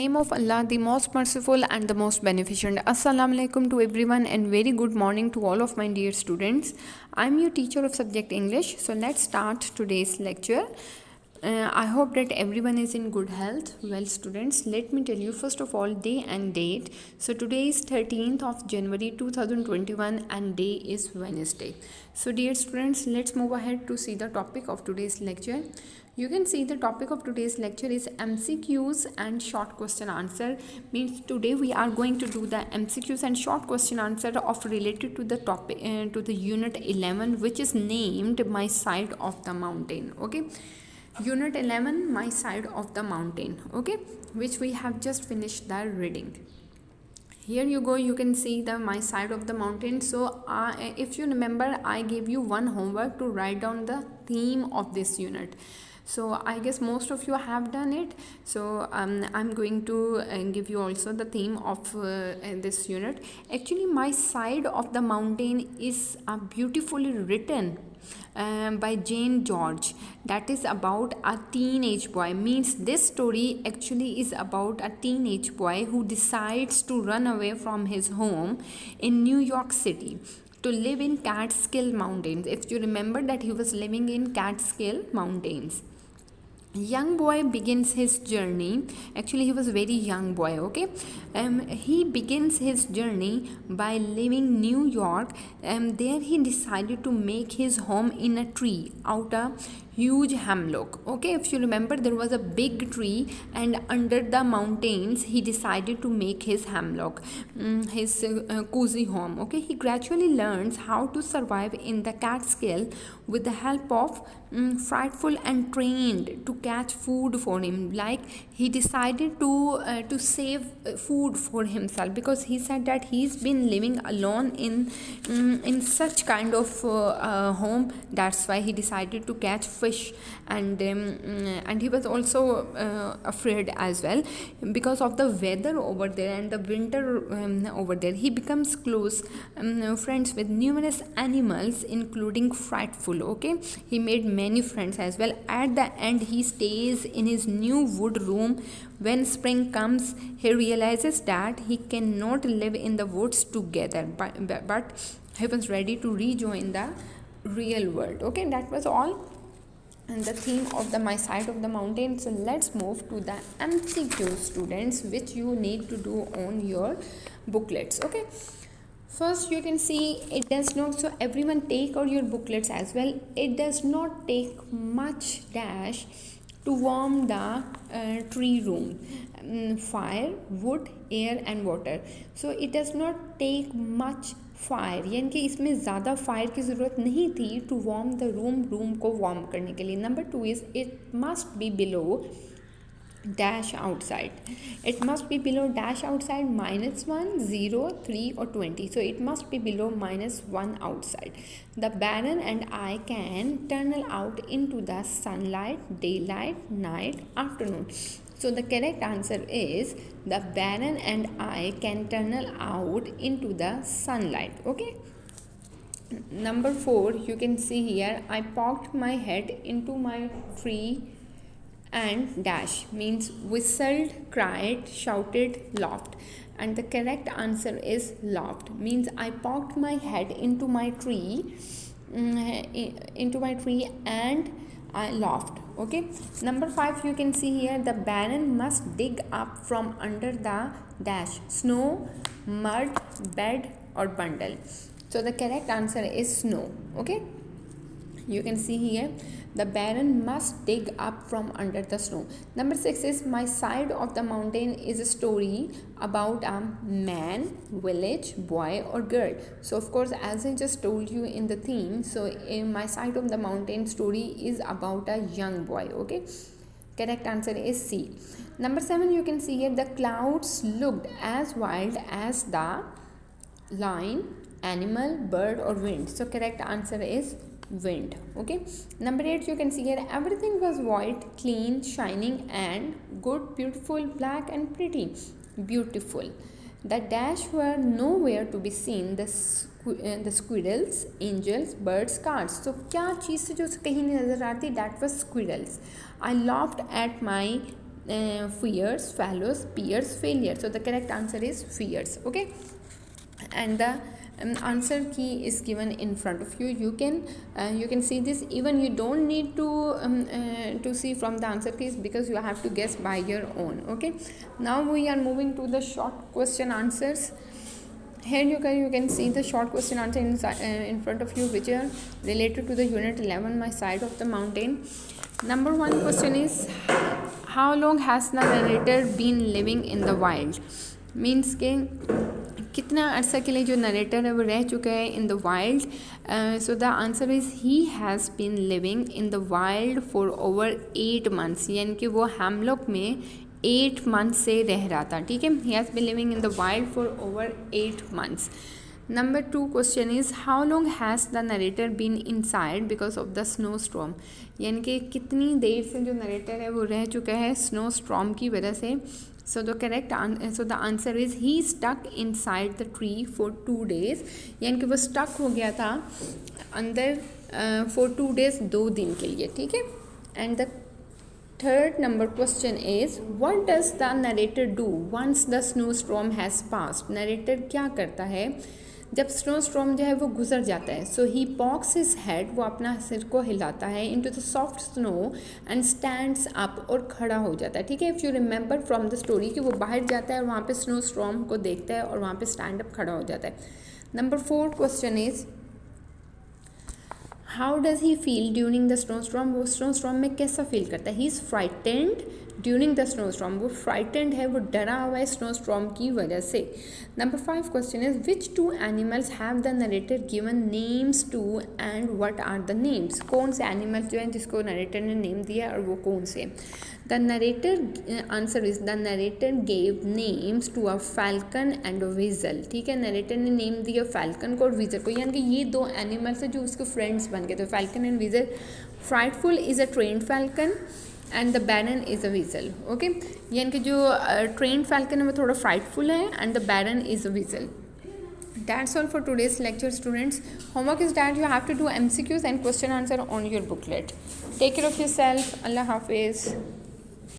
Name of Allah, the most merciful and the most beneficent. Assalamu alaikum to everyone and very good morning to all of my dear students. I'm your teacher of subject English. So let's start today's lecture. I hope that everyone is in good health. Well, students, let me tell you first of all day and date. So today is 13th of January 2021 and day is Wednesday. So dear students, let's move ahead to see the topic of today's lecture. You can see the topic of today's lecture is MCQs and short question answer. Means today we are going to do the MCQs and short question answer of related to the topic to the unit 11, which is named My Side of the Mountain. Okay, unit 11, My Side of the Mountain. Okay, which we have just finished the reading. Here you go, you can see the My Side of the Mountain. So if you remember, I gave you one homework to write down the theme of this unit. So I guess most of you have done it. So I'm going to give you also the theme of this unit. Actually, My Side of the Mountain is beautifully written by Jane George. That is about a teenage boy. Means this story actually is about a teenage boy who decides to run away from his home in New York City to live in Catskill Mountains. If you remember that he was living in Catskill Mountains. Young boy begins his journey. Actually, he was very young boy. Okay, he begins his journey by leaving New York. There he decided to make his home in a tree out a huge hemlock. Okay, if you remember, there was a big tree, and under the mountains he decided to make his hemlock, his cozy home. Okay, he gradually learns how to survive in the Catskill with the help of frightful and trained to catch food for him. Like he decided to save food for himself, because he said that he's been living alone in such kind of home. That's why he decided to catch fish, and he was also afraid as well because of the weather over there and the winter over there. He becomes close friends with numerous animals, including frightful. Okay, he made many friends as well. At the end, he stays in his new wood room. When spring comes, he realizes that he cannot live in the woods together, but he was ready to rejoin the real world. Okay, that was all and the theme of the My Side of the Mountain. So let's move to the MCQ, students, which you need to do on your booklets. Okay, first you can see it does not, so everyone take out your booklets as well. It does not take much dash to warm the tree room. Fire, wood, air and water. So it does not take much fire, यानी कि इसमें ज़्यादा fire की ज़रूरत नहीं थी to warm the room को warm करने के लिए. Number 2 is it must be below dash outside. It must be below dash outside -1, 0, 3 or 20. So it must be below -1 outside. The baron and I can tunnel out into the sunlight, daylight, night, afternoon. So the correct answer is the baron and I can tunnel out into the sunlight. Okay. Number 4, you can see here, I poked my head into my tree and dash, means whistled, cried, shouted, laughed. And the correct answer is laughed, means I poked my head into my tree and I laughed. Okay. Number 5, you can see here, the baron must dig up from under the dash, snow, mud, bed or bundle. So the correct answer is snow. Okay, you can see here, the baron must dig up from under the snow. Number 6 is My Side of the Mountain is a story about a man, village, boy or girl. So of course, as I just told you in the theme, so in My Side of the Mountain story is about a young boy. Okay, correct answer is C. Number 7, you can see here, the clouds looked as wild as the lion, animal, bird or wind. So correct answer is wind. Okay. Number 8, you can see here, everything was white, clean, shining and good, beautiful, black and pretty. Beautiful. The dash were nowhere to be seen. The squirrels, angels, birds, cards. So क्या चीज़ से जो कहीं नहीं नजर आती, that was squirrels. I laughed at my fears, follows, peers, failure. So the correct answer is fears. Okay, and the answer key is given in front of you. You can see this. Even you don't need to see from the answer keys, because you have to guess by your own. Okay, now we are moving to the short question answers. Here you can see the short question answer in front of you, which are related to the unit 11, my side of the mountain. Number one question is, how long has the narrator been living in the wild? Means के कितना अर्सा के लिए जो narrator है वो रह चुका है in the wild. So the answer is he has been living in the wild for over 8 months. यानी कि वो हैमलॉक में 8 months से रह रहा था. ठीक है, he has been living in the wild for over 8 months. Number 2 question is, how long has the narrator been inside because of the snow storm? यानी कि कितनी देर से जो नरेटर है वो रह चुका है स्नो स्टॉर्म की वजह से. So the answer is he stuck inside the tree for 2 days. यानी कि वो stuck हो गया था अंदर for 2 days, 2 दिन के लिए. ठीक है. And the third number question is, what does the narrator do once the snowstorm has passed? narrator क्या करता है जब स्नो स्टॉर्म जो है वो गुजर जाता है? सो ही पॉक्स हिज हेड, वो अपना सिर को हिलाता है, into the soft snow and stands up, और खड़ा हो जाता है. ठीक है, if you remember from the story कि वो बाहर जाता है और वहाँ पे स्नो स्टॉर्म को देखता है और वहाँ पे स्टैंड अप खड़ा हो जाता है. Number 4 question is, how does he feel during the snow storm? वो स्नो स्टॉर्म में कैसा फील करता है? He is frightened during the snow storm. वो फ्राइटेंड है, वो डरा हुआ है स्नो स्टॉर्म की वजह से. Number 5 question is, which 2 animals have the narrator given names to and what are the names? कौन से एनिमल्स जो हैं जिसको नरेटर ने नेम दिया और वो कौन से? The narrator answer is, the narrator gave names to a falcon and a weasel. ठीक है, नरेटर ने नेम दिया फैल्कन को और विजल को. यानी कि ये 2 एनिमल्स हैं जो उसके फ्रेंड्स बन गए थे, falcon and weasel. Frightful is a trained falcon and the Baron is a weasel. Okay, यानी कि जो ट्रेन फैल्कन है वो थोड़ा फ्राइटफुल है and the Baron is a weasel. That's all for today's lecture, students. Homework is that you have to do MCQs and question answer on your booklet. Take care of yourself. Allah Hafiz.